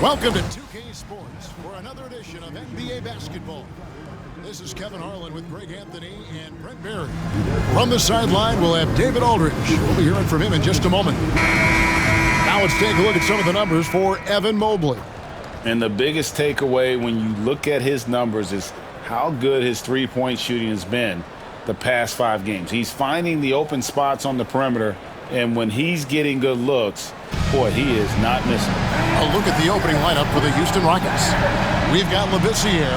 Welcome to 2K Sports for another edition of NBA basketball. This is Kevin Harlan with Greg Anthony and Brent Barry. From the sideline, we'll have David Aldridge. We'll be hearing from him in just a moment. Now let's take a look at some of the numbers for Evan Mobley. And the biggest takeaway when you look at his numbers is how good his three-point shooting has been the past 5 games. He's finding the open spots on the perimeter, and when he's getting good looks, boy, he is not missing. A look at the opening lineup for the Houston Rockets. We've got Labissiere.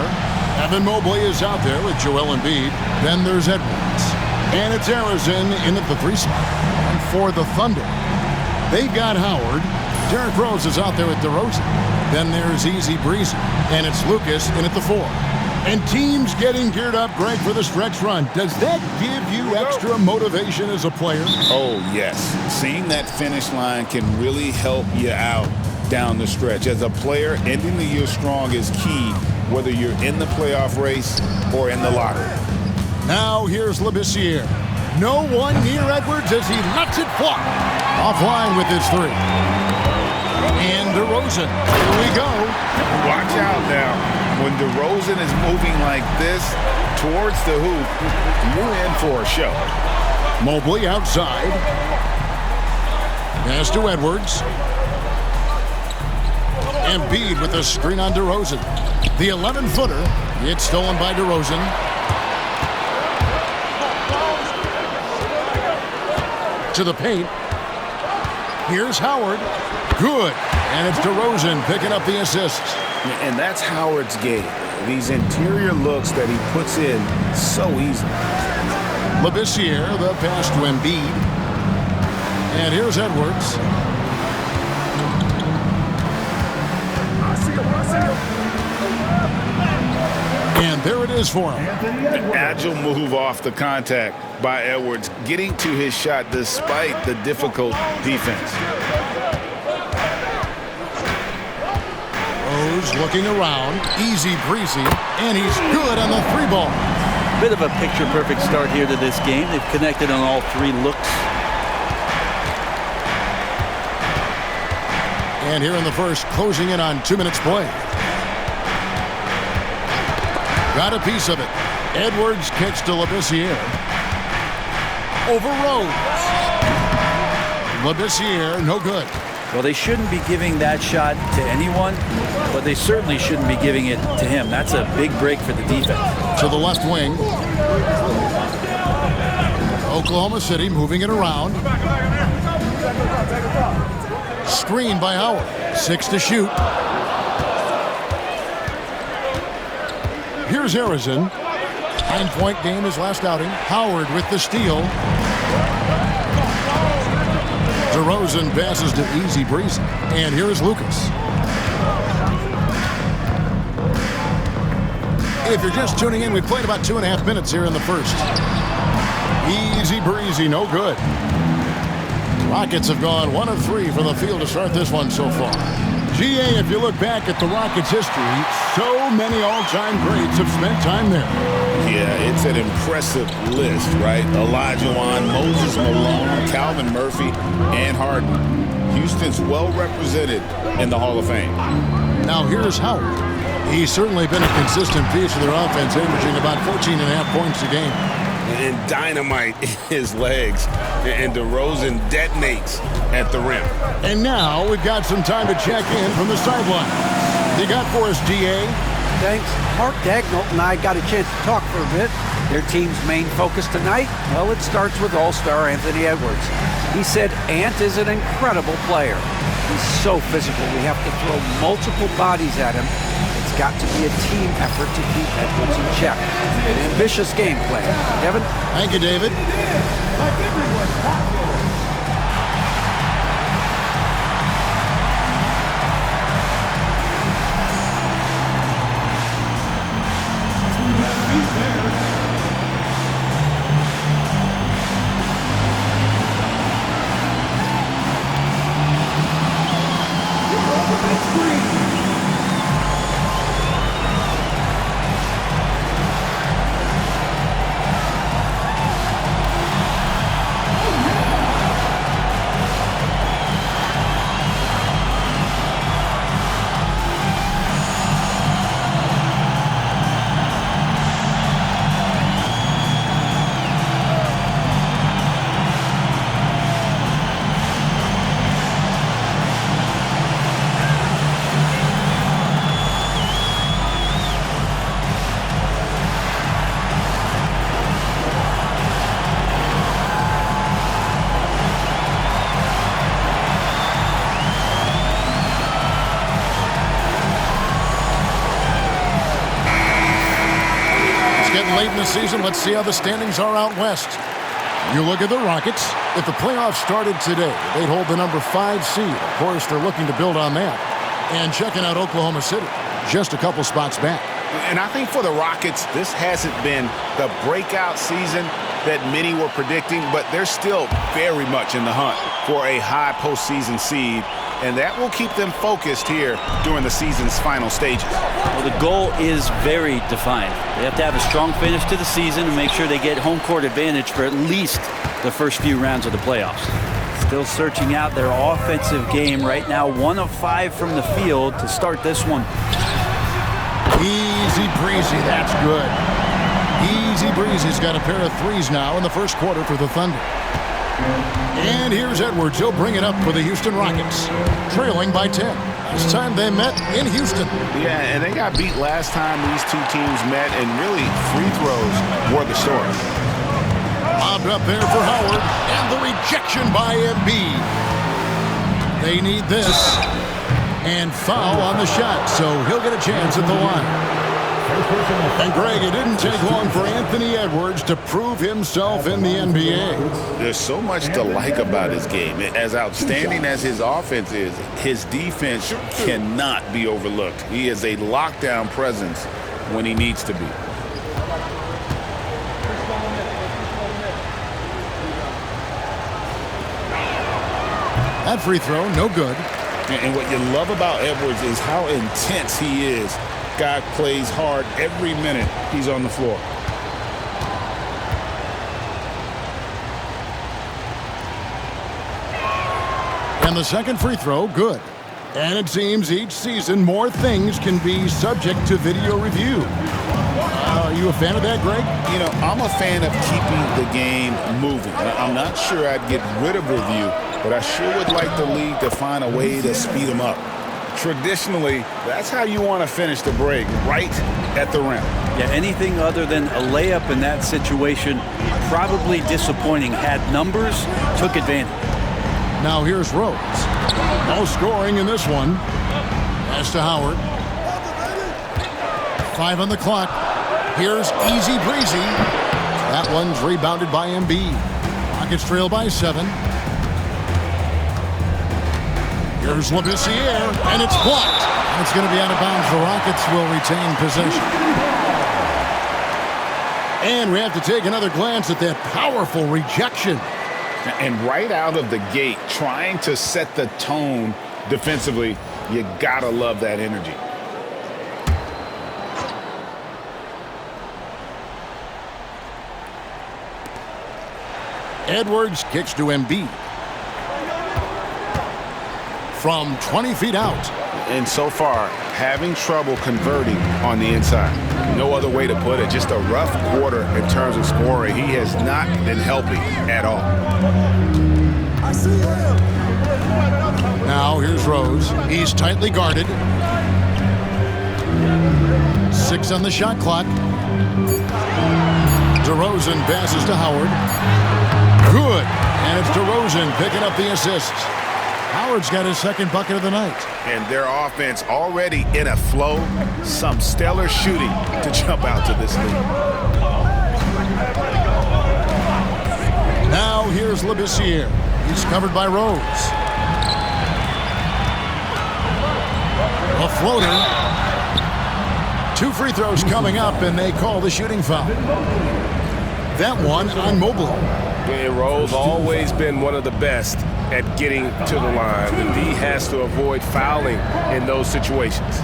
Evan Mobley is out there with Joel Embiid. Then there's Edwards. And it's Harrison in at the 3 spot. And for the Thunder, they've got Howard. Derrick Rose is out there with DeRozan. Then there's Easy Breezy. And it's Lucas in at the 4. And teams getting geared up, Greg, for the stretch run. Does that give you extra motivation as a player? Oh, yes. Seeing that finish line can really help you out down the stretch. As a player, ending the year strong is key, whether you're in the playoff race or in the locker room. Now here's Labissiere. No one near Edwards as he lets it fly. Offline with his 3. And DeRozan. Here we go. Watch out now. When DeRozan is moving like this towards the hoop, you're in for a show. Mobley outside. Pass to Edwards. Embiid with a screen on DeRozan. The 11-footer. It's stolen by DeRozan. To the paint. Here's Howard. Good. And it's DeRozan picking up the assists. And that's Howard's game. These interior looks that he puts in so easily. Labissiere, the pass to Embiid. And here's Edwards. And there it is for him. An agile move off the contact by Edwards, getting to his shot despite the difficult defense. Rose looking around, Easy Breezy, and he's good on the 3 ball. Bit of a picture-perfect start here to this game. They've connected on all 3 looks. And here in the first, closing in on 2 minutes play. Got a piece of it. Edwards kicks to Labissiere. Over Rose. Labissiere, no good. Well, they shouldn't be giving that shot to anyone, but they certainly shouldn't be giving it to him. That's a big break for the defense. To the left wing. Oklahoma City moving it around. Screen by Howard. 6 to shoot. Here's Harrison. 9-point game his last outing. Howard with the steal. DeRozan passes to Easy Breezy. And here's Lucas. If you're just tuning in, we've played about 2.5 minutes here in the first. Easy Breezy, no good. Rockets have gone 1 of 3 from the field to start this one so far. GA, if you look back at the Rockets' history, so many all-time greats have spent time there. Yeah, it's an impressive list, right? Olajuwon, Moses Malone, Calvin Murphy, and Harden. Houston's well represented in the Hall of Fame. Now here's Howard. He's certainly been a consistent piece of their offense, averaging about 14.5 points a game. And dynamite in his legs. And DeRozan detonates at the rim. And now we've got some time to check in from the sideline. You got for us, DA? Thanks. Mark Daigneault and I got a chance to talk for a bit. Their team's main focus tonight, well, it starts with All-Star Anthony Edwards. He said Ant is an incredible player. He's so physical. We have to throw multiple bodies at him. It's got to be a team effort to keep Edwards in check. An ambitious game plan. Kevin? Thank you, David. getting late in the season. Let's see how the standings are out west. You look at the Rockets. If the playoffs started today, they'd hold the number 5 seed. Of course, they're looking to build on that. And checking out Oklahoma City, just a couple spots back. And I think for the Rockets, this hasn't been the breakout season that many were predicting, but they're still very much in the hunt for a high postseason seed, and that will keep them focused here during the season's final stages. Well, the goal is very defined. They have to have a strong finish to the season and make sure they get home court advantage for at least the first few rounds of the playoffs. Still searching out their offensive game right now. 1 of 5 from the field to start this one. Easy breezy, that's good. Easy breezy's got a pair of threes now in the first quarter for the Thunder. And here's Edwards. He'll bring it up for the Houston Rockets, trailing by 10. This time they met in Houston. Yeah, and they got beat last time these two teams met, and really free throws were the story. Lobbed up there for Howard, and the rejection by Embiid. They need this. And foul on the shot, so he'll get a chance at the line. And Greg, it didn't take long for Anthony Edwards to prove himself in the NBA. There's so much to like about his game. As outstanding as his offense is, his defense cannot be overlooked. He is a lockdown presence when he needs to be. That free throw, no good. And what you love about Edwards is how intense he is. Guy plays hard every minute he's on the floor. And the second free throw, good. And it seems each season more things can be subject to video review. Are you a fan of that, Greg? You know, I'm a fan of keeping the game moving. I'm not sure I'd get rid of review, but I sure would like the league to find a way to speed them up. Traditionally, that's how you want to finish the break, right at the rim. Yeah, anything other than a layup in that situation, probably disappointing. Had numbers, took advantage. Now here's Rose. No scoring in this one. Pass to Howard. 5 on the clock. Here's easy breezy. That one's rebounded by Embiid. Rockets trail by 7. Here's Labissiere, and it's blocked. It's going to be out of bounds. The Rockets will retain possession. And we have to take another glance at that powerful rejection. And right out of the gate, trying to set the tone defensively, you gotta love that energy. Edwards kicks to Embiid. From 20 feet out. And so far, having trouble converting on the inside. No other way to put it. Just a rough quarter in terms of scoring. He has not been helping at all. Now here's Rose. He's tightly guarded. 6 on the shot clock. DeRozan passes to Howard. Good. And it's DeRozan picking up the assist. Howard's got his second bucket of the night. And their offense already in a flow. Some stellar shooting to jump out to this lead. Now here's Labissiere. He's covered by Rose. A floater. 2 free throws coming up, and they call the shooting foul. That one on Mobley. And Rose always been one of the best at getting to the line. The D has to avoid fouling in those situations.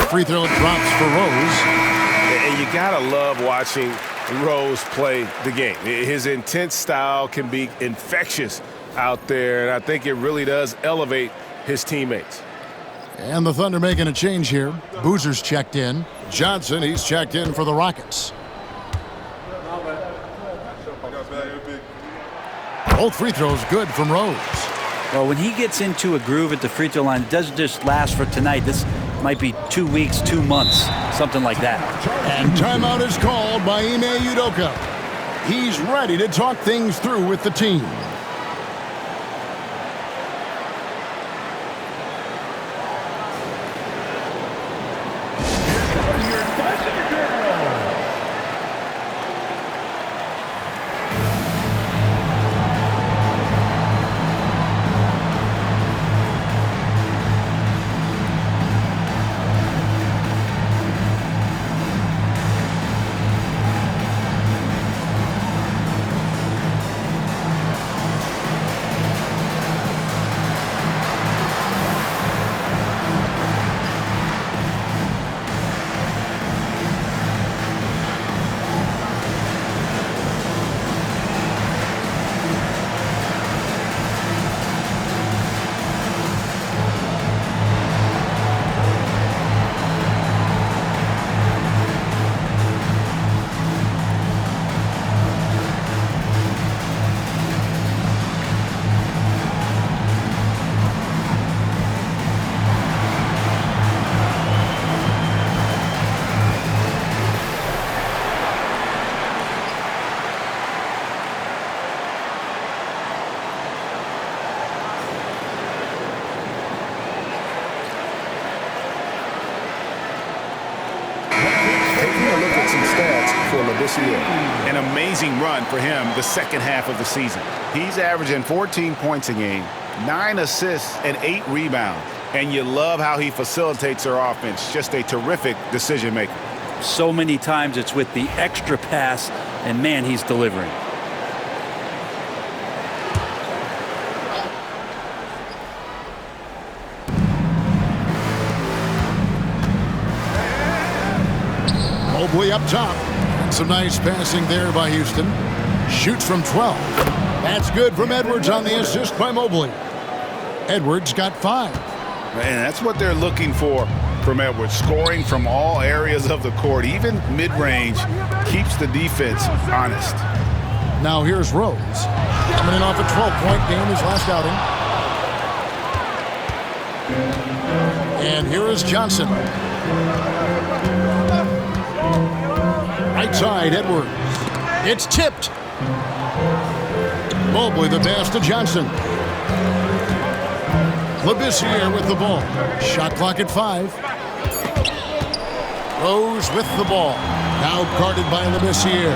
Free throw drops for Rose. And you gotta love watching Rose play the game. His intense style can be infectious out there, and I think it really does elevate his teammates. And the Thunder making a change here. Boozer's checked in. Johnson, he's checked in for the Rockets. Both free throws good from Rose. Well, when he gets into a groove at the free throw line, it doesn't just last for tonight. This Might be 2 weeks, 2 months, something like that. And timeout is called by Ime Udoka. He's ready to talk things through with the team. An amazing run for him the second half of the season. He's averaging 14 points a game, 9 assists, and 8 rebounds. And you love how he facilitates their offense. Just a terrific decision maker. So many times it's with the extra pass, and man, he's delivering. Mobley up top. Some nice passing there by Houston. Shoots from 12. That's good from Edwards on the assist by Mobley. Edwards got 5. Man, that's what they're looking for from Edwards. Scoring from all areas of the court, even mid-range, keeps the defense honest. Now here's Rose. Coming in off a 12-point game his last outing. And here is Johnson. Right side, Edwards. It's tipped. Mobley the pass to Johnson. Labissiere with the ball. Shot clock at 5. Rose with the ball. Now guarded by Labissiere.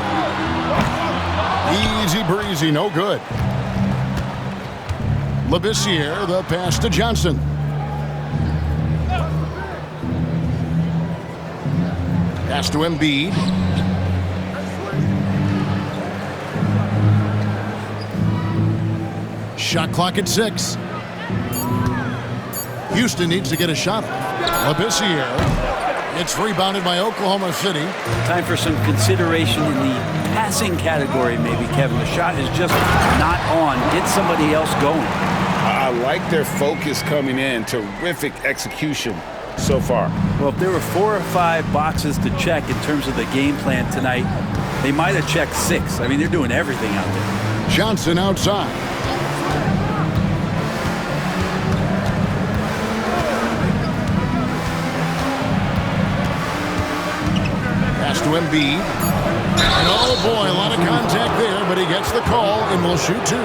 Easy breezy, no good. Labissiere, the pass to Johnson. Pass to Embiid. Shot clock at 6. Houston needs to get a shot off. Labissiere. It's rebounded by Oklahoma City. Time for some consideration in the passing category, maybe, Kevin. The shot is just not on. Get somebody else going. I like their focus coming in. Terrific execution so far. Well, if there were 4 or 5 boxes to check in terms of the game plan tonight, they might have checked 6. I mean, they're doing everything out there. Johnson outside. Pass to Embiid. And oh boy, a lot of contact there, but he gets the call and will shoot 2.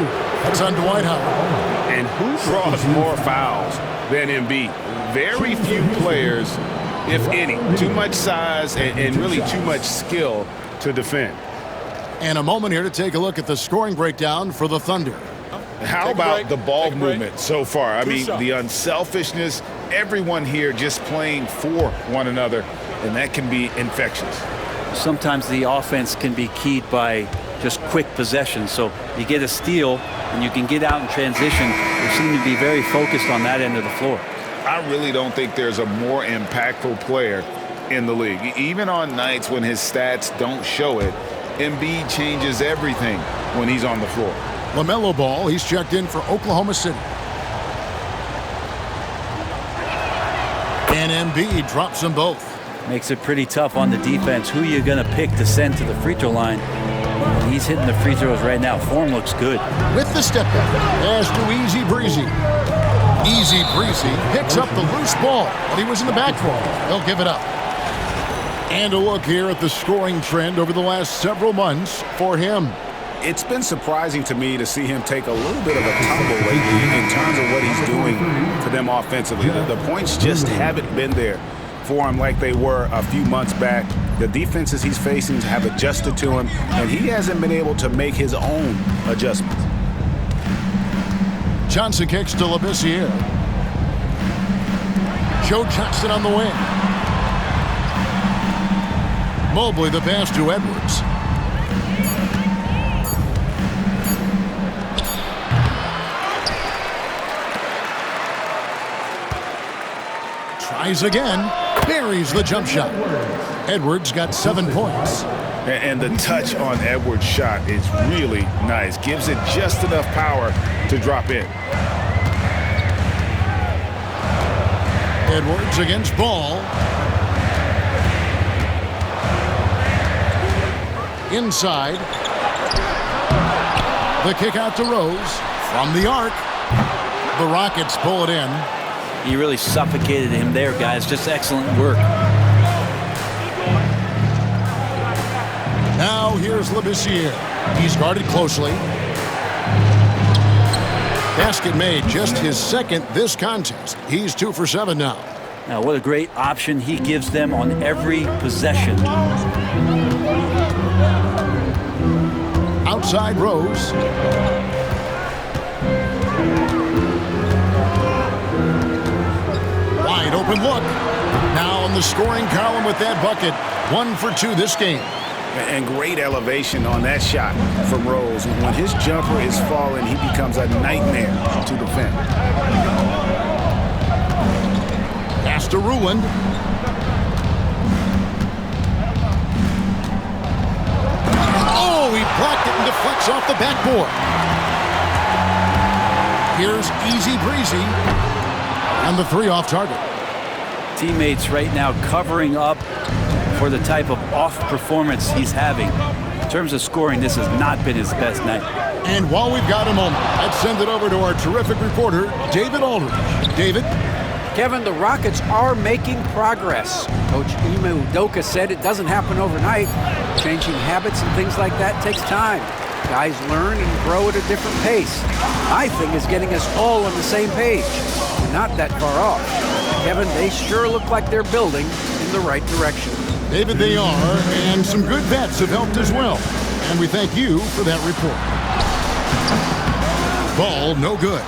That's on Dwight Howard. And who draws more fouls than Embiid? Very few players, if any. Too much size and really too much skill to defend. And a moment here to take a look at the scoring breakdown for the Thunder. How about the ball movement so far? I mean, the unselfishness, everyone here just playing for one another, and that can be infectious. Sometimes the offense can be keyed by just quick possession. So you get a steal and you can get out in transition. They seem to be very focused on that end of the floor. I really don't think there's a more impactful player in the league. Even on nights when his stats don't show it, Embiid changes everything when he's on the floor. LaMelo Ball, he's checked in for Oklahoma City. And Embiid drops them both. Makes it pretty tough on the defense. Who are you going to pick to send to the free throw line? He's hitting the free throws right now. Form looks good. With the step back, pass to Easy Breezy. Easy breezy picks up the loose ball, but he was in the backfield. They'll give it up. And a look here at the scoring trend over the last several months for him. It's been surprising to me to see him take a little bit of a tumble lately in terms of what he's doing for them offensively. The points just haven't been there for him like they were a few months back. The defenses he's facing have adjusted to him, and he hasn't been able to make his own adjustments. Johnson kicks to Labissiere. Joe Johnson on the wing. Mobley the pass to Edwards. Tries again. Buries the jump shot. Edwards got 7 points. And the touch on Edwards' shot is really nice. Gives it just enough power to drop in. Edwards against Ball. Inside. The kick out to Rose. From the arc. The Rockets pull it in. He really suffocated him there, guys. Just excellent work. Now here's Labissiere. He's guarded closely. Basket made, just his second this contest. He's 2 for 7 now. Now, what a great option he gives them on every possession. Outside Rose. Wide open look. Now on the scoring column with that bucket. 1 for 2 this game. And great elevation on that shot from Rose. When his jumper is falling, he becomes a nightmare to defend. Pass to Ruland. Oh, he blocked it and deflects off the backboard. Here's Easy Breezy. And the 3 off target. Teammates right now covering up for the type of off performance he's having. In terms of scoring, this has not been his best night. And while we've got a moment, let's send it over to our terrific reporter, David Aldridge. David? Kevin, the Rockets are making progress. Coach Ime Udoka said it doesn't happen overnight. Changing habits and things like that takes time. Guys learn and grow at a different pace. My thing is getting us all on the same page. We're not that far off. Kevin, they sure look like they're building in the right direction. David, they are, and some good bets have helped as well. And we thank you for that report. Ball no good.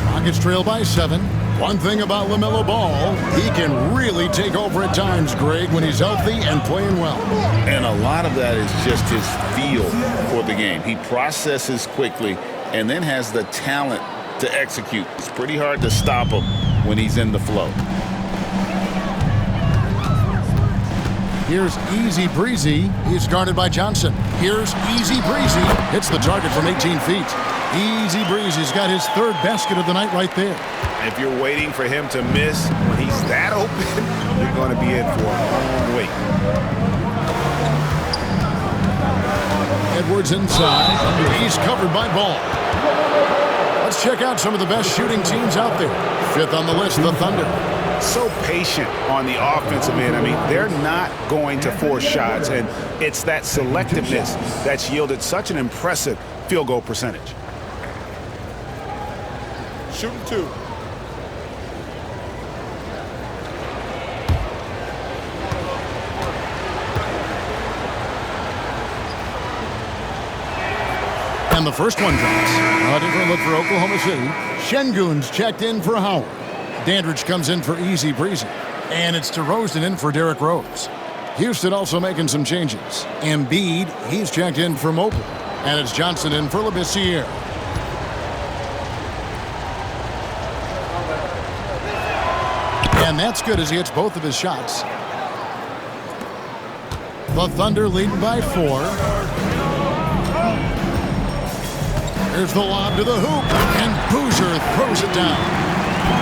Rockets trail by 7. One thing about LaMelo Ball, he can really take over at times, Greg, when he's healthy and playing well. And a lot of that is just his feel for the game. He processes quickly and then has the talent to execute. It's pretty hard to stop him when he's in the flow. Here's Easy Breezy. He's guarded by Johnson. Here's Easy Breezy. Hits the target from 18 feet. Easy Breezy's got his 3rd basket of the night right there. If you're waiting for him to miss when he's that open, you're going to be in for a long wait. Edwards inside. He's covered by Ball. Let's check out some of the best shooting teams out there. 5th on the list, the Thunder. So patient on the offensive end. I mean, they're not going to force shots, and it's that selectiveness that's yielded such an impressive field goal percentage. Shooting 2. And the first one drops. A different look for Oklahoma City. Şengün's checked in for Howard. Dandridge comes in for Easy Breezy. And it's DeRozan in for Derrick Rose. Houston also making some changes. Embiid, he's checked in for Mobley. And it's Johnson in for Labissiere. And that's good as he hits both of his shots. The Thunder leading by 4. Here's the lob to the hoop, and Boozer throws it down.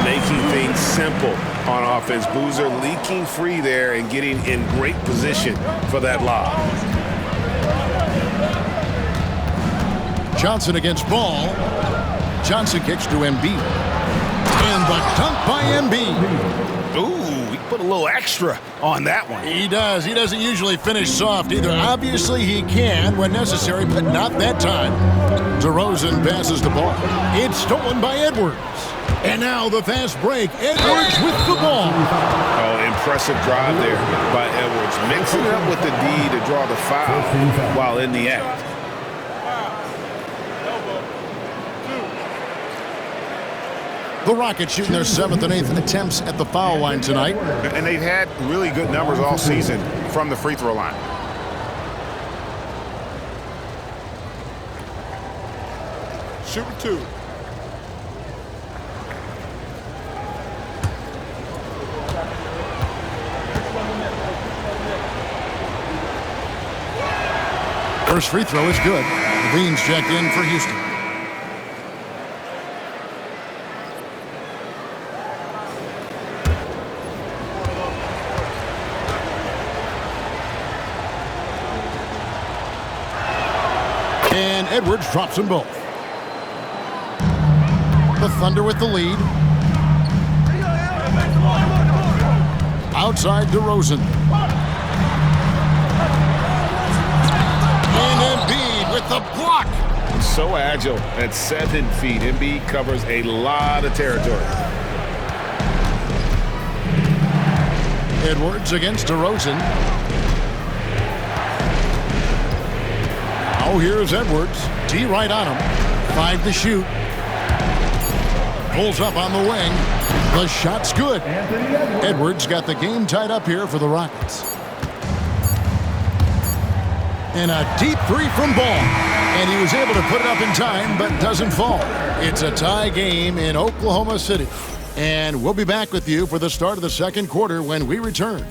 Making things simple on offense. Boozer leaking free there and getting in great position for that lob. Johnson against Ball. Johnson kicks to Embiid. And the dunk by Embiid. Ooh, he put a little extra on that one. He does. He doesn't usually finish soft either. Obviously, he can when necessary, but not that time. DeRozan passes the ball. It's stolen by Edwards. And now the fast break. Edwards with the ball. Oh, impressive drive there by Edwards. Mixing it up with the D to draw the foul while in the act. The Rockets shooting their 7th and 8th attempts at the foul line tonight. And they've had really good numbers all season from the free throw line. Shooting 2. First free throw is good. Levine's checked in for Houston. And Edwards drops them both. The Thunder with the lead. Outside DeRozan. And Embiid with the block. So agile at 7 feet. Embiid covers a lot of territory. Edwards against DeRozan. Oh, here's Edwards. D right on him. 5 to shoot. Pulls up on the wing. The shot's good. Edwards got the game tied up here for the Rockets. And a deep three from Ball. And he was able to put it up in time, but doesn't fall. It's a tie game in Oklahoma City. And we'll be back with you for the start of the second quarter when we return.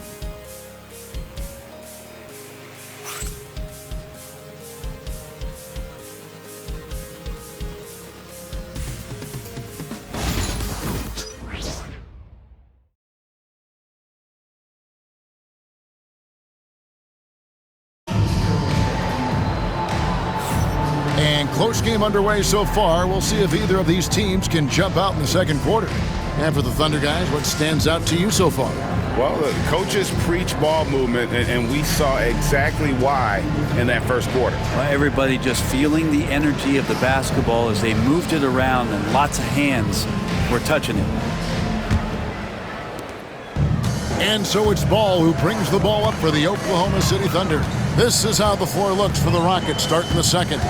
Close game underway so far. We'll see if either of these teams can jump out in the second quarter. And for the Thunder guys, what stands out to you so far? Well, the coaches preach ball movement, and we saw exactly why in that first quarter. Well, everybody just feeling the energy of the basketball as they moved it around, and lots of hands were touching it. And so it's Ball who brings the ball up for the Oklahoma City Thunder. This is how the floor looks for the Rockets starting the second.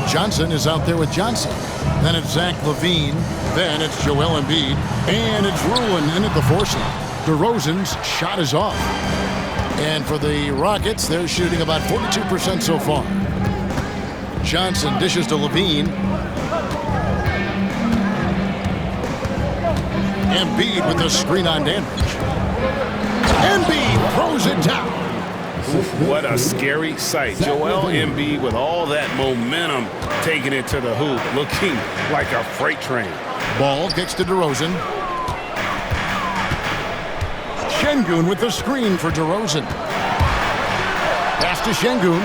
Johnson is out there with Johnson. Then it's Zach LaVine. Then it's Joel Embiid. And it's Ruin in at the 4 slot. DeRozan's shot is off. And for the Rockets, they're shooting about 42% so far. Johnson dishes to LaVine. Embiid with the screen on Dandridge. Embiid throws it down. What a scary sight. Joel Embiid with all that momentum taking it to the hoop, looking like a freight train. Ball kicks to DeRozan. Şengün with the screen for DeRozan. Pass to Şengün.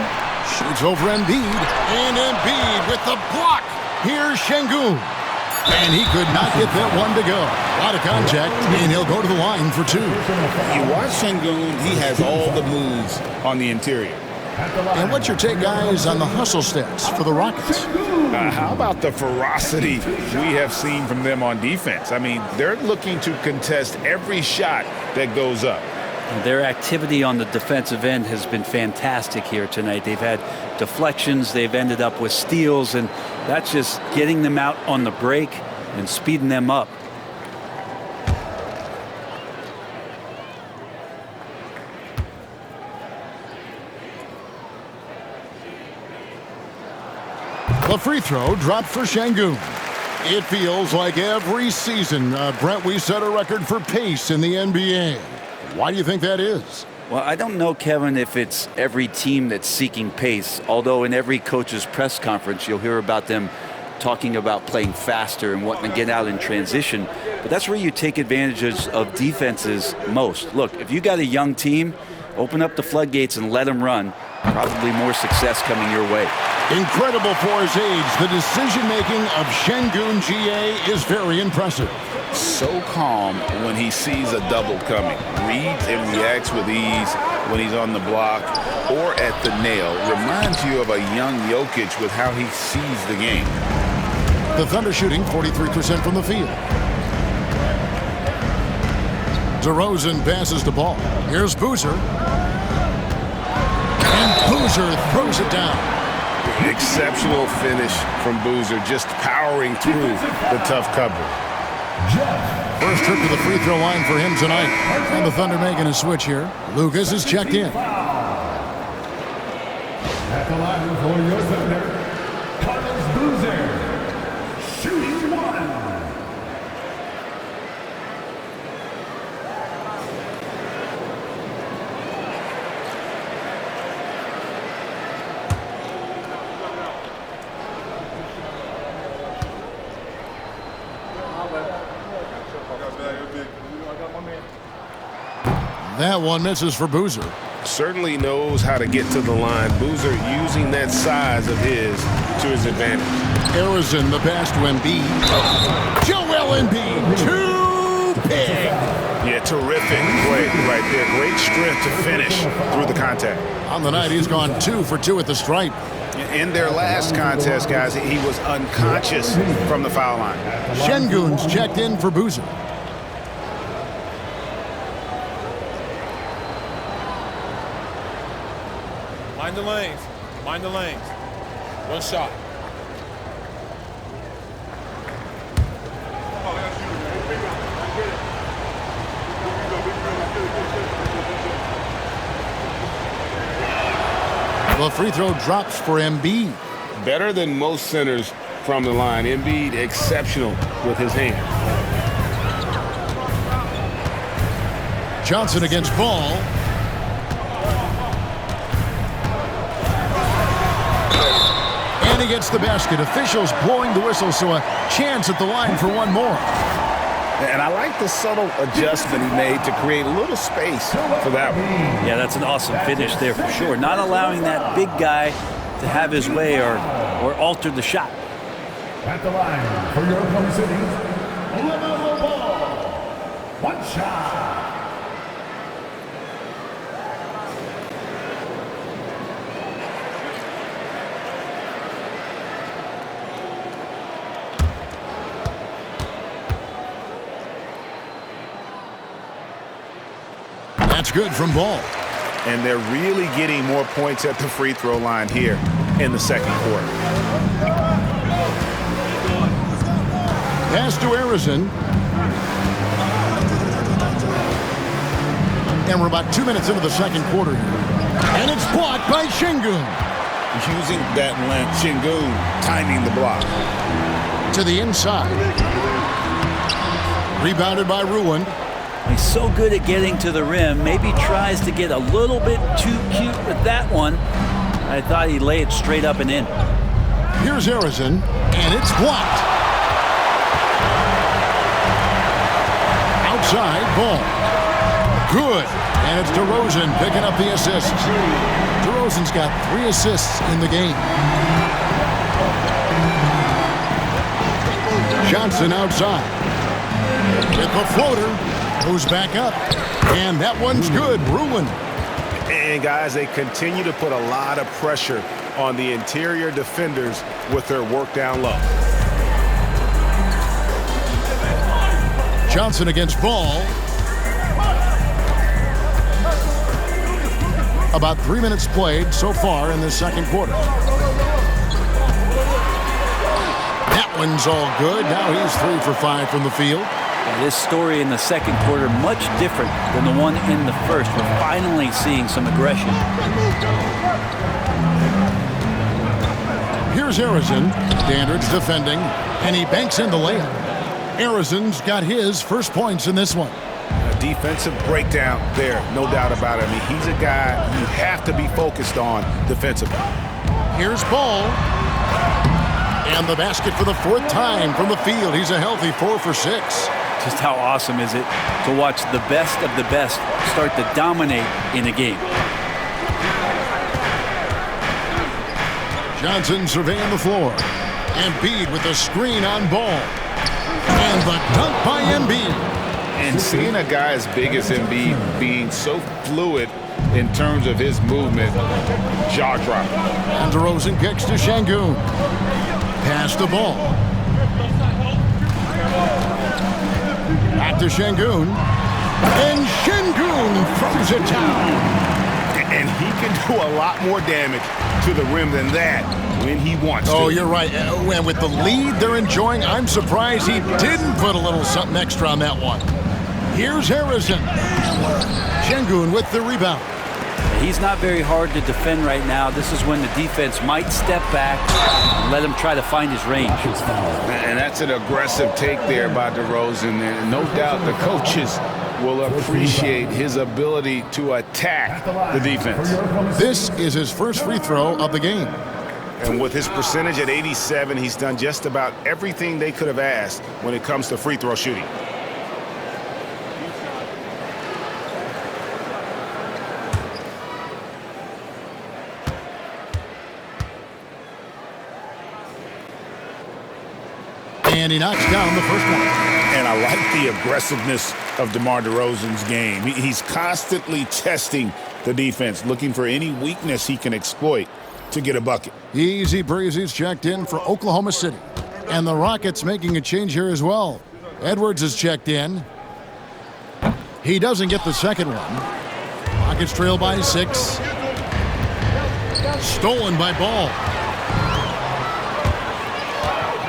Shoots over Embiid. And Embiid with the block. Here's Şengün. And he could not get that one to go. A lot of contact, and he'll go to the line for 2. You watch Şengün, he has all the moves on the interior. And what's your take, guys, on the hustle stats for the Rockets? How about the ferocity we have seen from them on defense? I mean, they're looking to contest every shot that goes up. Their activity on the defensive end has been fantastic here tonight. They've had deflections, they've ended up with steals, and that's just getting them out on the break and speeding them up. The free throw dropped for Şengün. It feels like every season, Brent, we set a record for pace in the NBA. Why do you think that is? Well, I don't know, Kevin, if it's every team that's seeking pace, although in every coach's press conference, you'll hear about them talking about playing faster and wanting to get out in transition. But that's where you take advantage of defenses most. Look, if you got a young team, open up the floodgates and let them run. probably more success coming your way. Incredible for his age. The decision-making of Şengün Jie is very impressive. So calm when he sees a double coming. Reads and reacts with ease when he's on the block or at the nail. Reminds you of a young Jokic with how he sees the game. The Thunder shooting 43% from the field. DeRozan passes the ball. Here's Boozer. And Boozer throws it down. Exceptional finish from Boozer, just powering through the tough cover. First trip to the free throw line for him tonight. And the Thunder making a switch here. Lucas is checked in. At the line for your Thunder, Carlos Boozer, shooting one. That one misses for Boozer. Certainly knows how to get to the line. Boozer using that size of his to his advantage. Arizon, the pass to Embiid. Joel Embiid, too big. Yeah, terrific play right there. Great strength to finish through the contact. On the night, he's gone 2 for 2 at the stripe. In their last contest, guys, he was unconscious from the foul line. Şengün's checked in for Boozer. Mind the lanes. Mind the lanes. One shot. The free throw drops for Embiid. Better than most centers from the line. Embiid exceptional with his hand. Johnson against Ball. And he gets the basket. Officials blowing the whistle, so a chance at the line for one more. And I like the subtle adjustment he made to create a little space for that one. Yeah, that's an awesome finish there for sure. Not allowing that big guy to have his way or alter the shot. At the line for your Oklahoma City, LaMelo Ball. One shot. That's good from Ball. And they're really getting more points at the free throw line here in the second quarter. Pass to Arizon. And we're about 2 minutes into the second quarter here. And it's blocked by Şengün. Using that length, Şengün timing the block. To the inside. Rebounded by Ruin. He's so good at getting to the rim. Maybe tries to get a little bit too cute with that one. I thought he'd lay it straight up and in. Here's Arizon, and it's blocked. Outside, Ball. Good. And it's DeRozan picking up the assists. DeRozan's got 3 assists in the game. Johnson outside. With the floater. Goes back up. And that one's good. Ruin. And guys, they continue to put a lot of pressure on the interior defenders with their work down low. Johnson against Ball. About 3 minutes played so far in the second quarter. That one's all good. Now he's 3 for 5 from the field. This story in the second quarter much different than the one in the first. We're finally seeing some aggression. Here's Arizon. Dandridge defending, and he banks in the layup. Arizon's got his first points in this one. A defensive breakdown there, no doubt about it. I mean, he's a guy you have to be focused on defensively. Here's Ball. And the basket for the 4th time from the field. He's a healthy 4 for 6. Just how awesome is it to watch the best of the best start to dominate in a game? Johnson surveying the floor. Embiid with the screen on Ball. And the dunk by Embiid. And seeing a guy as big as Embiid being so fluid in terms of his movement, jaw-dropping. And DeRozan kicks to Şengün. Pass the ball. Back to Şengün. And Şengün throws it down. And he can do a lot more damage to the rim than that when he wants to. Oh, you're right. And with the lead they're enjoying, I'm surprised he didn't put a little something extra on that one. Here's Harrison. Şengün with the rebound. He's not very hard to defend right now. This is when the defense might step back and let him try to find his range. And that's an aggressive take there by DeRozan. And no doubt the coaches will appreciate his ability to attack the defense. This is his first free throw of the game. And with his percentage at 87, he's done just about everything they could have asked when it comes to free throw shooting. And he knocks down the first one. And I like the aggressiveness of DeMar DeRozan's game. He's constantly testing the defense, looking for any weakness he can exploit to get a bucket. Easy Breezy's checked in for Oklahoma City. And the Rockets making a change here as well. Edwards is checked in. He doesn't get the second one. Rockets trail by 6. Stolen by Ball.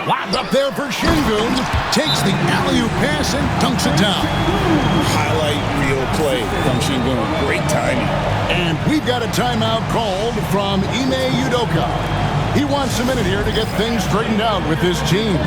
Lobbed up there for Şengün. Takes the alley-oop pass and dunks it down. Highlight reel play from Şengün. Great timing. And we've got a timeout called from Ime Udoka. He wants a minute here to get things straightened out with his team.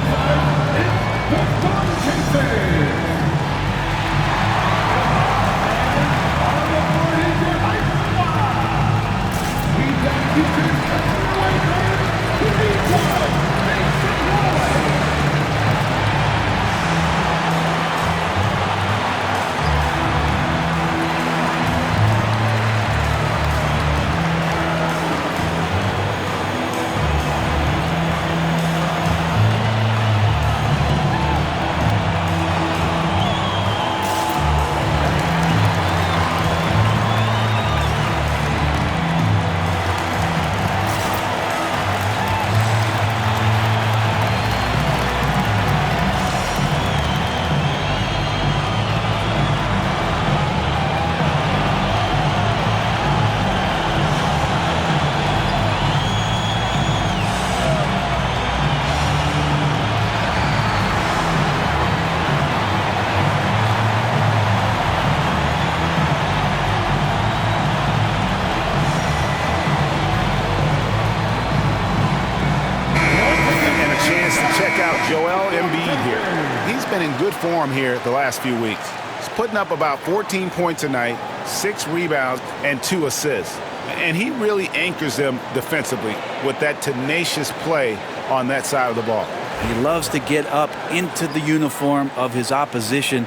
Joel Embiid here. He's been in good form here the last few weeks. He's putting up about 14 points a night, 6 rebounds, and 2 assists. And he really anchors them defensively with that tenacious play on that side of the ball. He loves to get up into the uniform of his opposition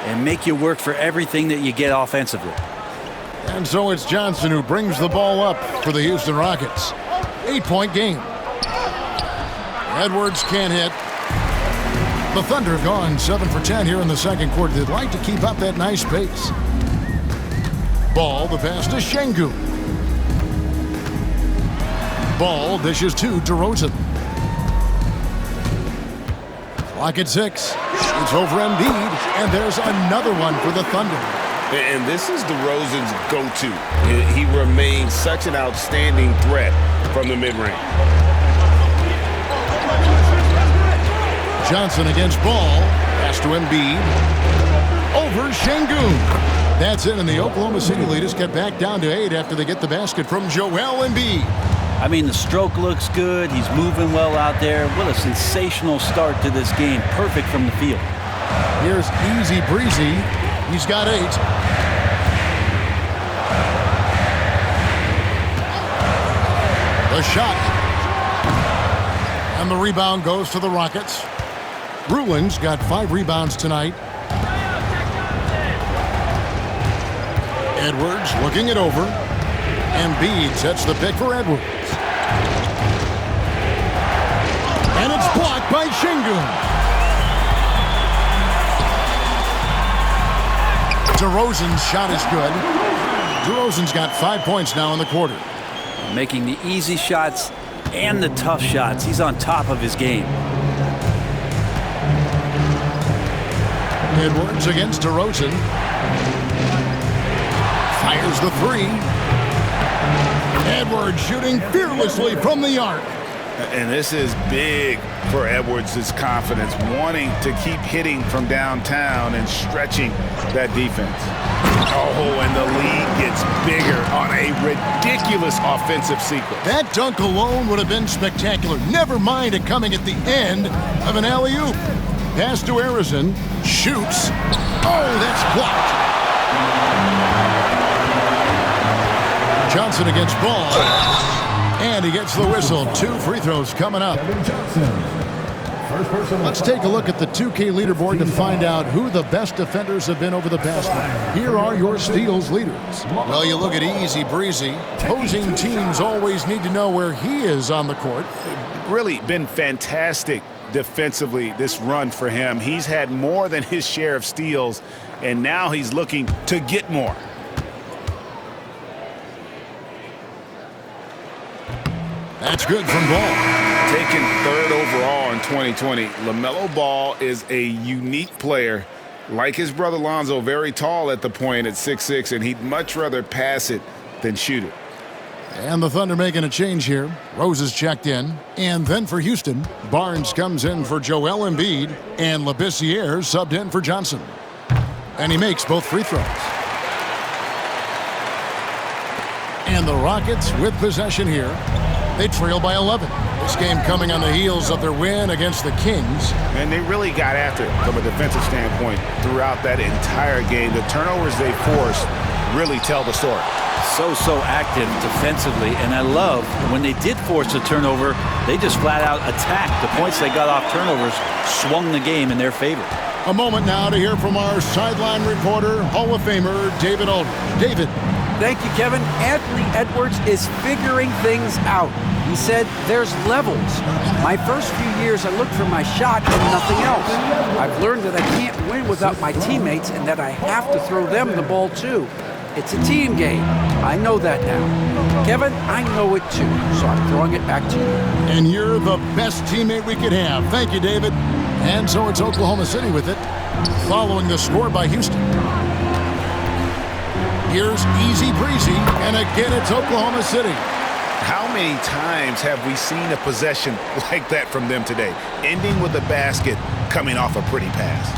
and make you work for everything that you get offensively. And so it's Johnson who brings the ball up for the Houston Rockets. 8-point game. Edwards can't hit. The Thunder have gone 7 for 10 here in the second quarter. They'd like to keep up that nice pace. Ball, the pass to Şengün. Ball dishes to DeRozan. Clock at 6. It's over Embiid, and there's another one for the Thunder. And this is DeRozan's go-to. He remains such an outstanding threat from the mid-range. Johnson against Ball. Pass to Embiid. Over Şengün. That's it, and the Oklahoma City leaders get back down to 8 after they get the basket from Joel Embiid. I mean, the stroke looks good. He's moving well out there. What a sensational start to this game. Perfect from the field. Here's Easy Breezy. He's got 8. The shot. And the rebound goes to the Rockets. Bruins got 5 rebounds tonight. Edwards looking it over. Embiid sets the pick for Edwards. And it's blocked by Şengün. DeRozan's shot is good. DeRozan's got 5 points now in the quarter. Making the easy shots and the tough shots. He's on top of his game. Edwards against DeRozan. Fires the three. Edwards shooting fearlessly from the arc. And this is big for Edwards' confidence, wanting to keep hitting from downtown and stretching that defense. Oh, and the lead gets bigger on a ridiculous offensive sequence. That dunk alone would have been spectacular. Never mind it coming at the end of an alley-oop. Pass to Arizin. Shoots. Oh, that's blocked. Johnson against Ball. And he gets the whistle. 2 free throws coming up. Let's take a look at the 2K leaderboard to find out who the best defenders have been over the past month. Here are your steals leaders. Well, you look at Easy Breezy. Opposing teams always need to know where he is on the court. Really been fantastic defensively this run for him. He's had more than his share of steals, and now he's looking to get more. That's good from Ball. Taken 3rd overall in 2020, LaMelo Ball is a unique player. Like his brother Lonzo, very tall at the point at 6'6", and he'd much rather pass it than shoot it. And the Thunder making a change here. Rose is checked in. And then for Houston, Barnes comes in for Joel Embiid, and Labissière subbed in for Johnson. And he makes both free throws. And the Rockets with possession here. They trail by 11. This game coming on the heels of their win against the Kings. And they really got after it from a defensive standpoint throughout that entire game. The turnovers they forced really tell the story. So active defensively, and I love when they did force a turnover, they just flat out attacked. The points they got off turnovers swung the game in their favor. A moment now to hear from our sideline reporter, Hall of Famer David Aldridge. David. Thank you, Kevin. Anthony Edwards is figuring things out. He said there's levels. My first few years, I looked for my shot and nothing else. I've learned that I can't win without my teammates and that I have to throw them the ball too. It's a team game. I know that now. Kevin, I know it too, so I'm throwing it back to you. And you're the best teammate we could have. Thank you, David. And so it's Oklahoma City with it, following the score by Houston. Here's Easy Breezy, and again it's Oklahoma City. How many times have we seen a possession like that from them today, ending with a basket coming off a pretty pass?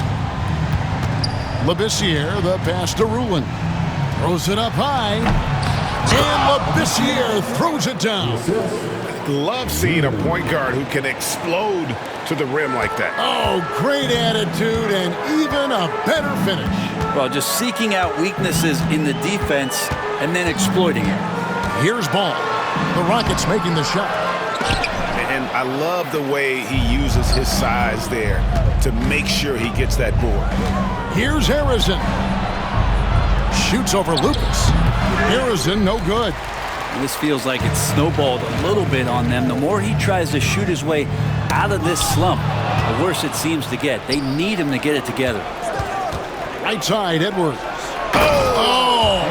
Labissière, the pass to Rulin. Throws it up high. And Labissière throws it down. Love seeing a point guard who can explode to the rim like that. Oh, great attitude and even a better finish. Well, just seeking out weaknesses in the defense and then exploiting it. Here's Ball. The Rockets making the shot. And I love the way he uses his size there to make sure he gets that board. Here's Arizin. Shoots over Lucas. Arizin, no good. And this feels like it's snowballed a little bit on them. The more he tries to shoot his way out of this slump, the worse it seems to get. They need him to get it together. Right side, Edwards. Oh!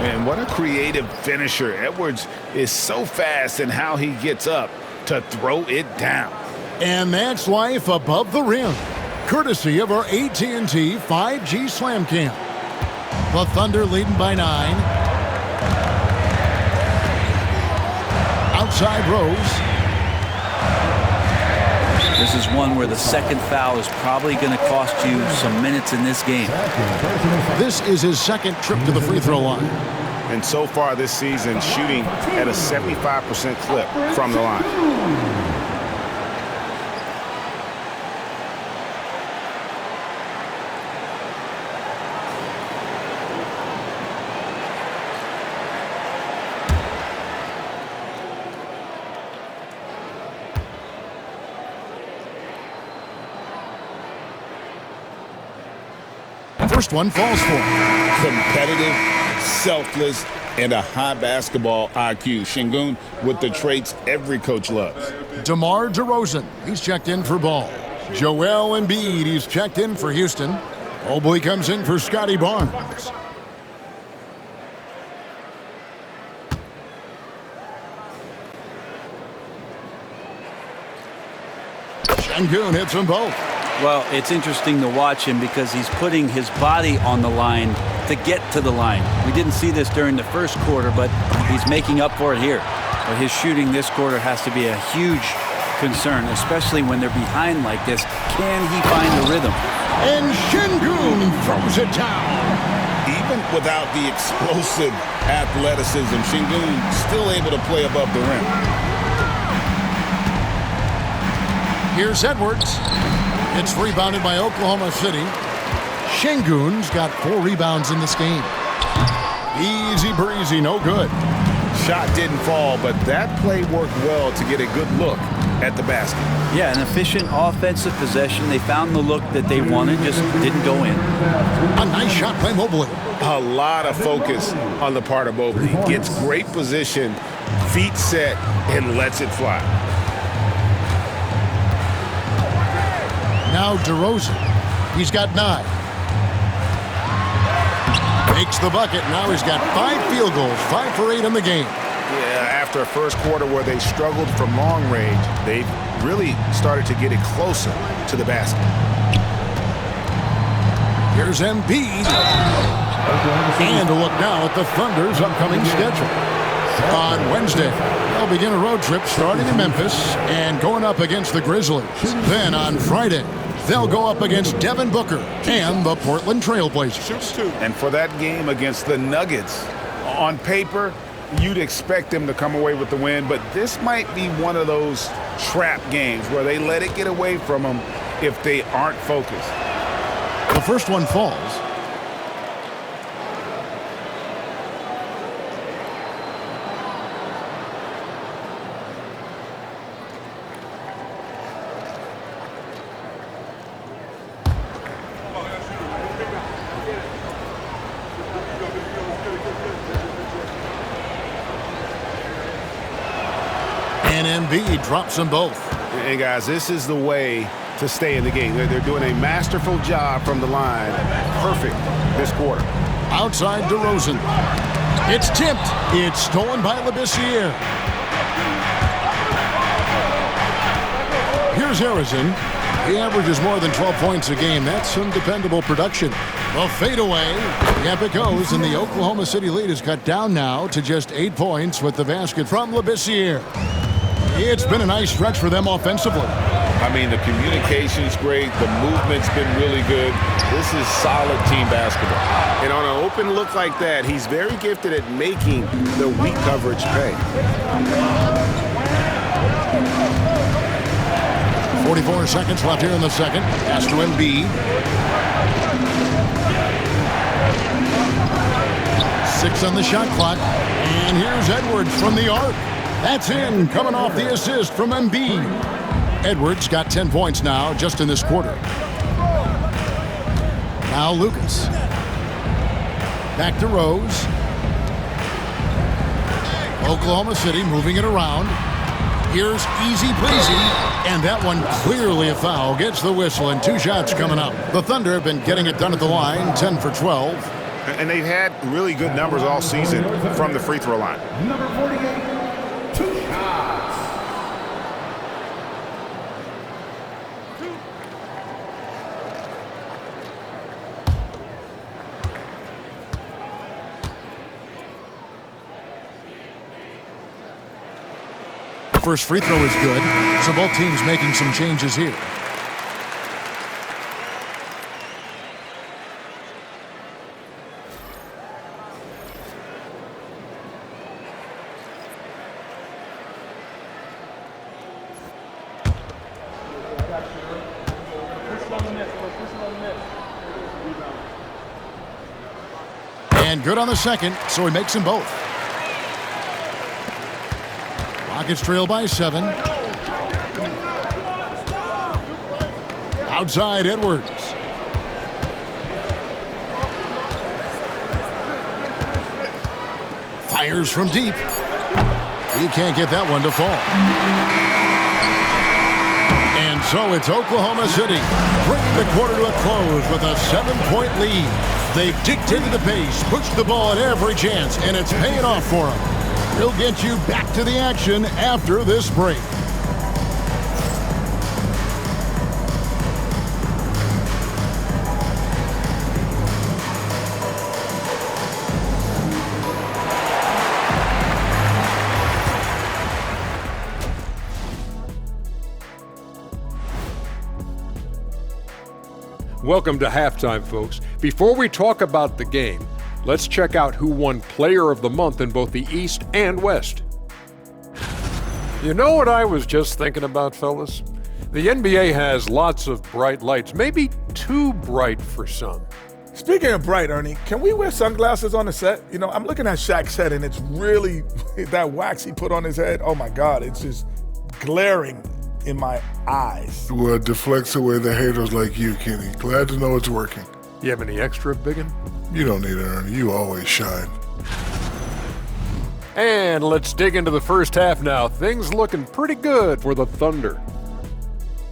And what a creative finisher. Edwards is so fast in how he gets up to throw it down. And that's life above the rim, courtesy of our AT&T 5G Slam Cam. The Thunder leading by 9. Outside Rose. This is one where the second foul is probably going to cost you some minutes in this game. This is his second trip to the free throw line. And so far this season, shooting at a 75% clip from the line. First one falls for him. Competitive, selfless, and a high basketball IQ. Şengün with the traits every coach loves. DeMar DeRozan, he's checked in for Ball. Joel Embiid, he's checked in for Houston. Mobley comes in for Scotty Barnes. Şengün hits them both. Well, it's interesting to watch him because he's putting his body on the line to get to the line. We didn't see this during the first quarter, but he's making up for it here. But his shooting this quarter has to be a huge concern, especially when they're behind like this. Can he find the rhythm? And Şengün throws it down. Even without the explosive athleticism, Şengün still able to play above the rim. Here's Edwards. It's rebounded by Oklahoma City. Şengün's got 4 rebounds in this game. Easy breezy, no good. Shot didn't fall, but that play worked well to get a good look at the basket. Yeah, an efficient offensive possession. They found the look that they wanted, just didn't go in. A nice shot by Mobley. A lot of focus on the part of Mobley. Gets great position, feet set, and lets it fly. Now DeRozan. He's got 9. Makes the bucket. Now he's got 5 field goals, 5 for 8 in the game. Yeah, after a first quarter where they struggled from long range, they've really started to get it closer to the basket. Here's Embiid. And a look now at the Thunder's upcoming schedule. On Wednesday, they'll begin a road trip starting in Memphis and going up against the Grizzlies. Then on Friday, they'll go up against Devin Booker and the Portland Trailblazers. And for that game against the Nuggets, on paper, you'd expect them to come away with the win, but this might be one of those trap games where they let it get away from them if they aren't focused. The first one falls. And Embiid drops them both. And guys, this is the way to stay in the game. They're doing a masterful job from the line. Perfect this quarter. Outside DeRozan. It's tipped. It's stolen by Labissiere. Here's Harrison. He averages more than 12 points a game. That's some dependable production. A fadeaway. Yep, it goes, and the Oklahoma City lead is cut down now to just 8 points with the basket from Labissiere. It's been a nice stretch for them offensively. I mean, the communication's great. The movement's been really good. This is solid team basketball. And on an open look like that, he's very gifted at making the weak coverage pay. 44 seconds left here in the second. Pass to Embiid. 6 on the shot clock. And here's Edwards from the arc. That's in, coming off the assist from Embiid. Edwards got 10 points now just in this quarter. Now Lucas. Back to Rose. Oklahoma City moving it around. Here's easy breezy. And that one clearly a foul. Gets the whistle and 2 shots coming up. The Thunder have been getting it done at the line, 10 for 12. And they've had really good numbers all season from the free throw line. Number 48. First free throw is good, so both teams making some changes here. And good on the second, so he makes them both. Rockets trail by 7. Outside Edwards. Fires from deep. He can't get that one to fall. And so it's Oklahoma City bringing the quarter to a close with a 7-point lead. They've dictated the pace, pushed the ball at every chance, and it's paying off for them. We'll get you back to the action after this break. Welcome to halftime, folks. Before we talk about the game, let's check out who won Player of the Month in both the East and West. You know what I was just thinking about, fellas? The NBA has lots of bright lights, maybe too bright for some. Speaking of bright, Ernie, can we wear sunglasses on the set? You know, I'm looking at Shaq's head, and it's really, that wax he put on his head, oh my God, it's just glaring in my eyes. Well, it deflects away the haters like you, Kenny. Glad to know it's working. You have any extra, biggin? You don't need it, Ernie. You always shine. And let's dig into the first half now. Things looking pretty good for the Thunder.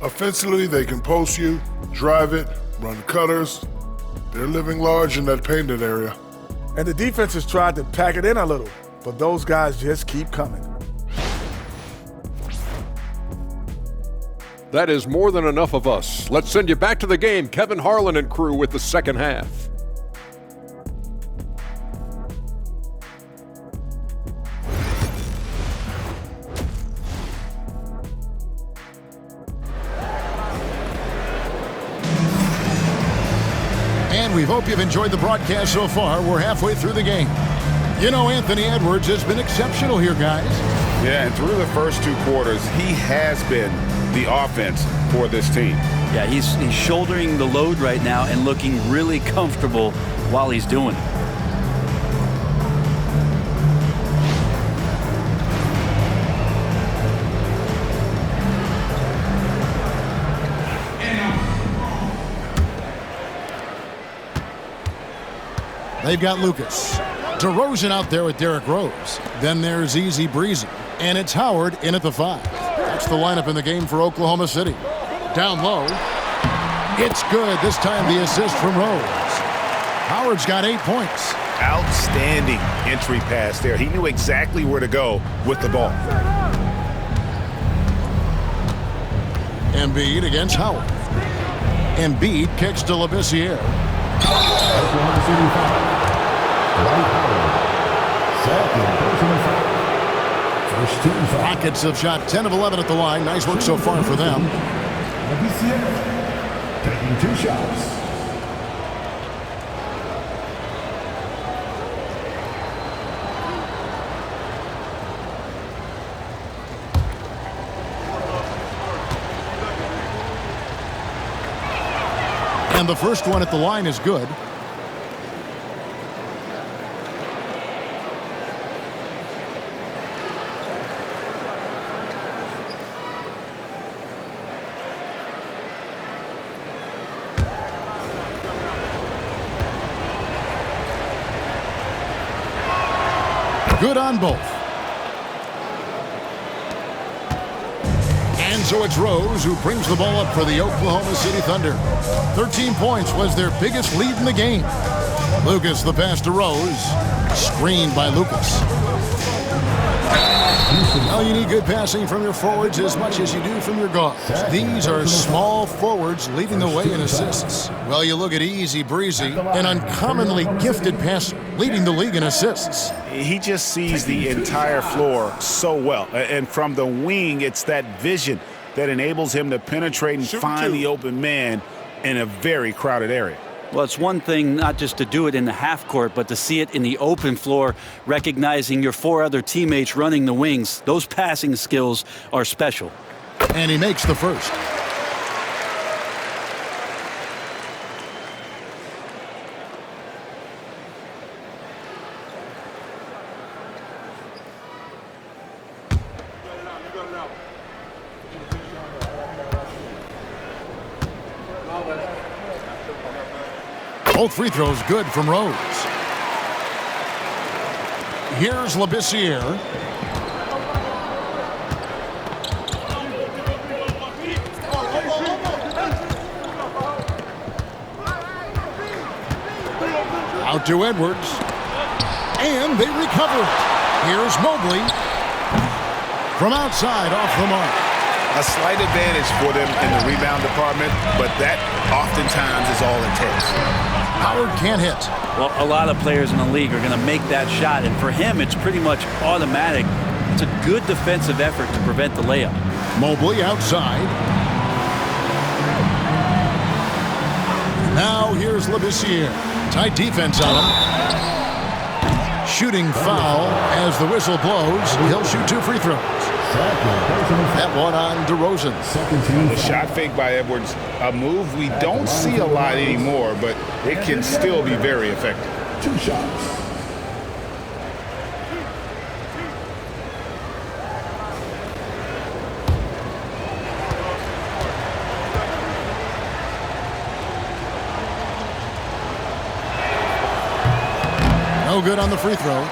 Offensively, they can post you, drive it, run cutters. They're living large in that painted area. And the defense has tried to pack it in a little, but those guys just keep coming. That is more than enough of us. Let's send you back to the game. Kevin Harlan and crew with the second half. And we hope you've enjoyed the broadcast so far. We're halfway through the game. You know, Anthony Edwards has been exceptional here, guys. Yeah, and through the first 2 quarters, he has been the offense for this team. Yeah, he's shouldering the load right now and looking really comfortable while he's doing it. They've got Lucas. DeRozan out there with Derrick Rose. Then there's Easy Breezy. And it's Howard in at the 5. That's the lineup in the game for Oklahoma City. Down low. It's good. This time the assist from Rose. Howard's got 8 points. Outstanding entry pass there. He knew exactly where to go with the ball. Embiid against Howard. Embiid kicks to Labissiere. Oklahoma City foul. Dwight Howard. Second personal foul. First team foul. Rockets have shot 10 of 11 at the line. Nice work so far for them. Labissiere taking 2 shots. And the first one at the line is good. Good on both. And so it's Rose who brings the ball up for the Oklahoma City Thunder. 13 points was their biggest lead in the game. Lucas the pass to Rose. Screened by Lucas. Well, you need good passing from your forwards as much as you do from your guards. These are small forwards leading the way in assists. Well, you look at Easy Breezy, an uncommonly gifted passer, leading the league in assists. He just sees the entire floor so well. And from the wing, it's that vision that enables him to penetrate and find the open man in a very crowded area. Well, it's one thing not just to do it in the half court, but to see it in the open floor, recognizing your 4 other teammates running the wings. Those passing skills are special. And he makes the first. Both free throws good from Rose. Here's Labissiere. Out to Edwards. And they recover it. Here's Mobley. From outside, off the mark. A slight advantage for them in the rebound department, but that oftentimes is all it takes. Howard can't hit. Well, a lot of players in the league are going to make that shot, and for him, it's pretty much automatic. It's a good defensive effort to prevent the layup. Mobley outside. Now here's Labissiere. Tight defense on him. Shooting foul as the whistle blows. He'll shoot 2 free throws. That one on DeRozan. The shot fake by Edwards, a move we don't see a lot anymore, but it can still be very effective. 2 shots. No good on the free throw.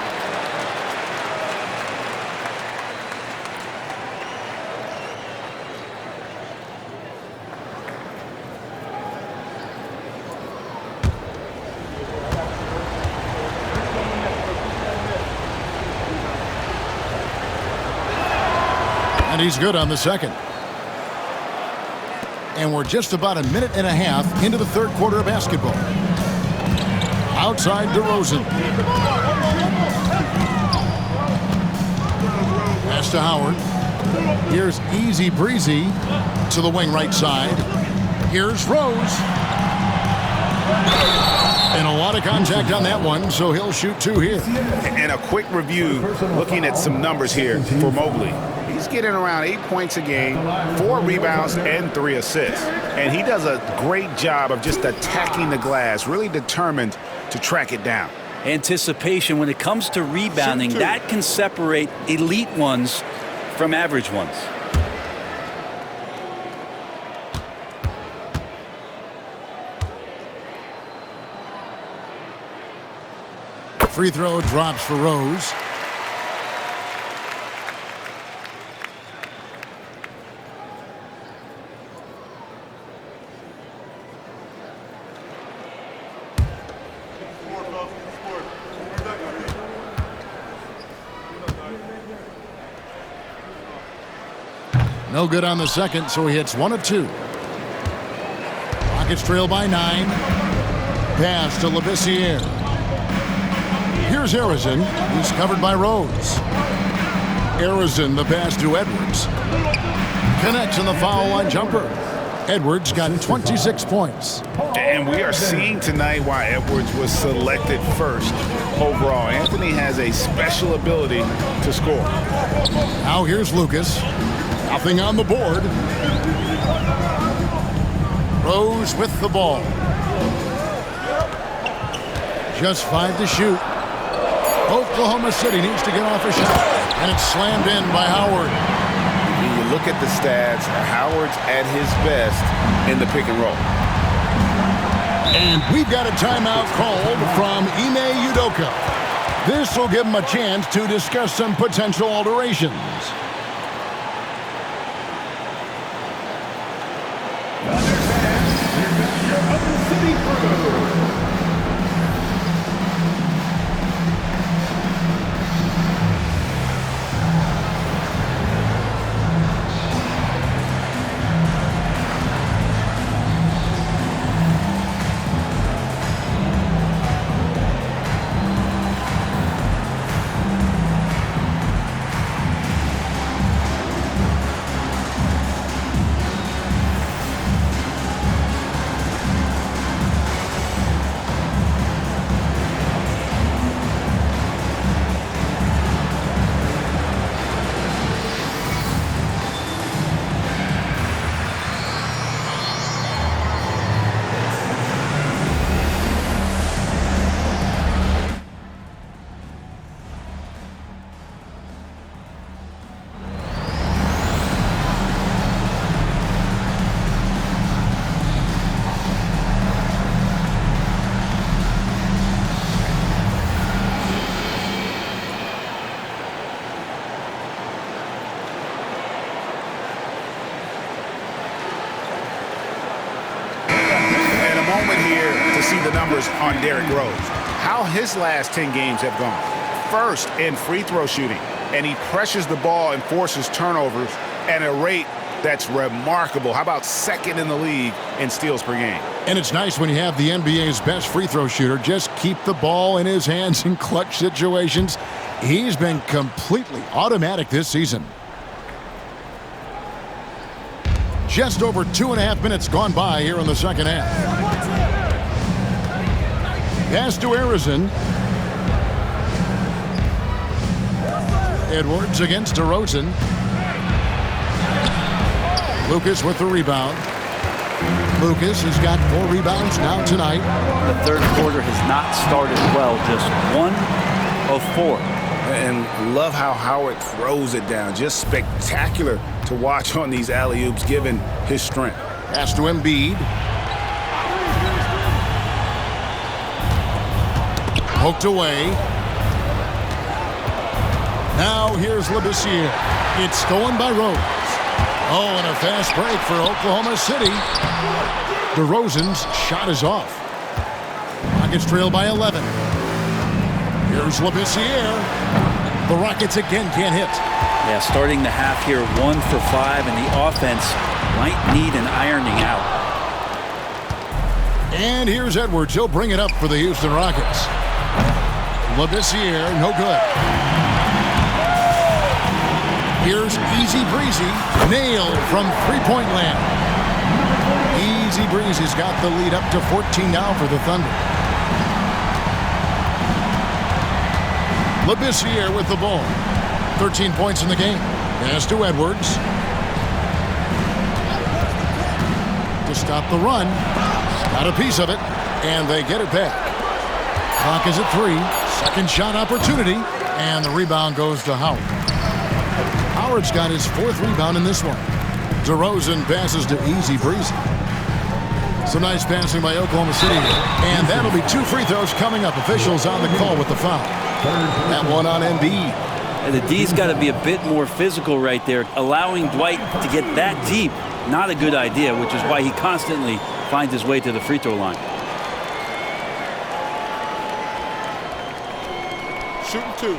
And he's good on the second. And we're just about a minute and a half into the third quarter of basketball. Outside DeRozan. Pass to Howard. Here's Easy Breezy to the wing right side. Here's Rose. And a lot of contact on that one, so he'll shoot 2 here. And a quick review, looking at some numbers here for Mobley. He's getting around 8 points a game, 4 rebounds, and 3 assists. And he does a great job of just attacking the glass, really determined to track it down. Anticipation when it comes to rebounding, that can separate elite ones from average ones. Free throw drops for Rose. No good on the second, so he hits 1 of 2. Rockets trail by 9. Pass to Labissiere. Here's Arizin. He's covered by Rose. Arizin, the pass to Edwards. Connects in the foul line jumper. Edwards got 26 points. And we are seeing tonight why Edwards was selected first overall. Anthony has a special ability to score. Now here's Lucas. Nothing on the board. Rose with the ball. Just 5 to shoot. Oklahoma City needs to get off a shot. And it's slammed in by Howard. When you look at the stats, Howard's at his best in the pick and roll. And we've got a timeout called from Ime Udoka. This will give him a chance to discuss some potential alterations. numbers on Derrick Rose. How his last 10 games have gone. First in free throw shooting, and he pressures the ball and forces turnovers at a rate that's remarkable. How about second in the league in steals per game? And it's nice when you have the NBA's best free throw shooter just keep the ball in his hands in clutch situations. He's been completely automatic this season. Just over 2.5 minutes gone by here in the second half. Pass to Arizin. Edwards against DeRozan. Lucas with the rebound. Lucas has got 4 rebounds now tonight. The third quarter has not started well, just 1 of 4. And love how Howard throws it down. Just spectacular to watch on these alley-oops given his strength. Pass to Embiid. Poked away. Now here's Labissiere. It's stolen by Rose. Oh, and a fast break for Oklahoma City. DeRozan's shot is off. Rockets trail by 11. Here's Labissiere. The Rockets again can't hit. Yeah, starting the half here 1 for 5, and the offense might need an ironing out. And here's Edwards. He'll bring it up for the Houston Rockets. Labissiere, no good. Here's Easy Breezy, nailed from three-point land. Easy Breezy's got the lead up to 14 now for the Thunder. Labissiere with the ball. 13 points in the game. Pass to Edwards. To stop the run. Got a piece of it, and they get it back. Clock is at 3. Second shot opportunity, and the rebound goes to Howard. Howard's got his 4th rebound in this one. DeRozan passes to Easy Breezy. Some nice passing by Oklahoma City, and that'll be 2 free throws coming up. Officials on the call with the foul. That one on Embiid. And the D's got to be a bit more physical right there. Allowing Dwight to get that deep, not a good idea, which is why he constantly finds his way to the free throw line. Shooting 2.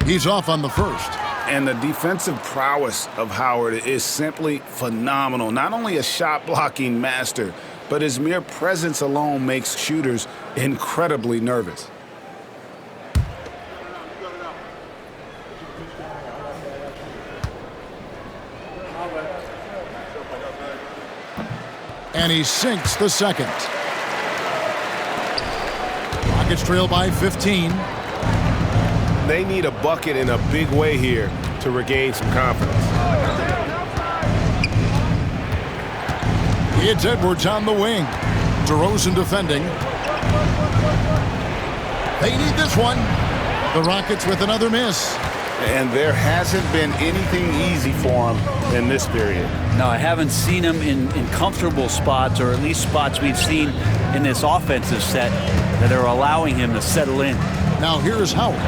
He's off on the first. And the defensive prowess of Howard is simply phenomenal. Not only a shot-blocking master, but his mere presence alone makes shooters incredibly nervous. And he sinks the second. Rockets trail by 15. They need a bucket in a big way here to regain some confidence. It's Edwards on the wing. DeRozan defending. They need this one. The Rockets with another miss. And there hasn't been anything easy for him in this period. No, I haven't seen him in comfortable spots, or at least spots we've seen in this offensive set that are allowing him to settle in. Now here's Howard.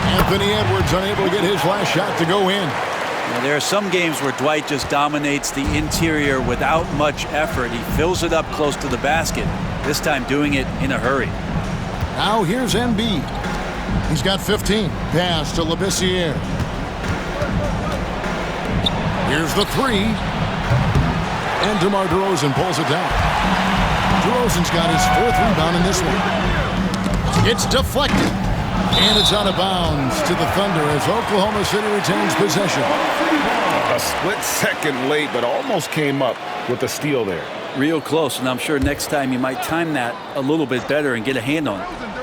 Anthony Edwards unable to get his last shot to go in. Now, there are some games where Dwight just dominates the interior without much effort. He fills it up close to the basket, this time doing it in a hurry. Now here's Embiid. He's got 15. Pass to Labissiere. Here's the 3. And DeMar DeRozan pulls it down. DeRozan's got his 4th rebound in this one. It's deflected. And it's out of bounds to the Thunder as Oklahoma City retains possession. A split second late, but almost came up with a steal there. Real close, and I'm sure next time you might time that a little bit better and get a hand on it.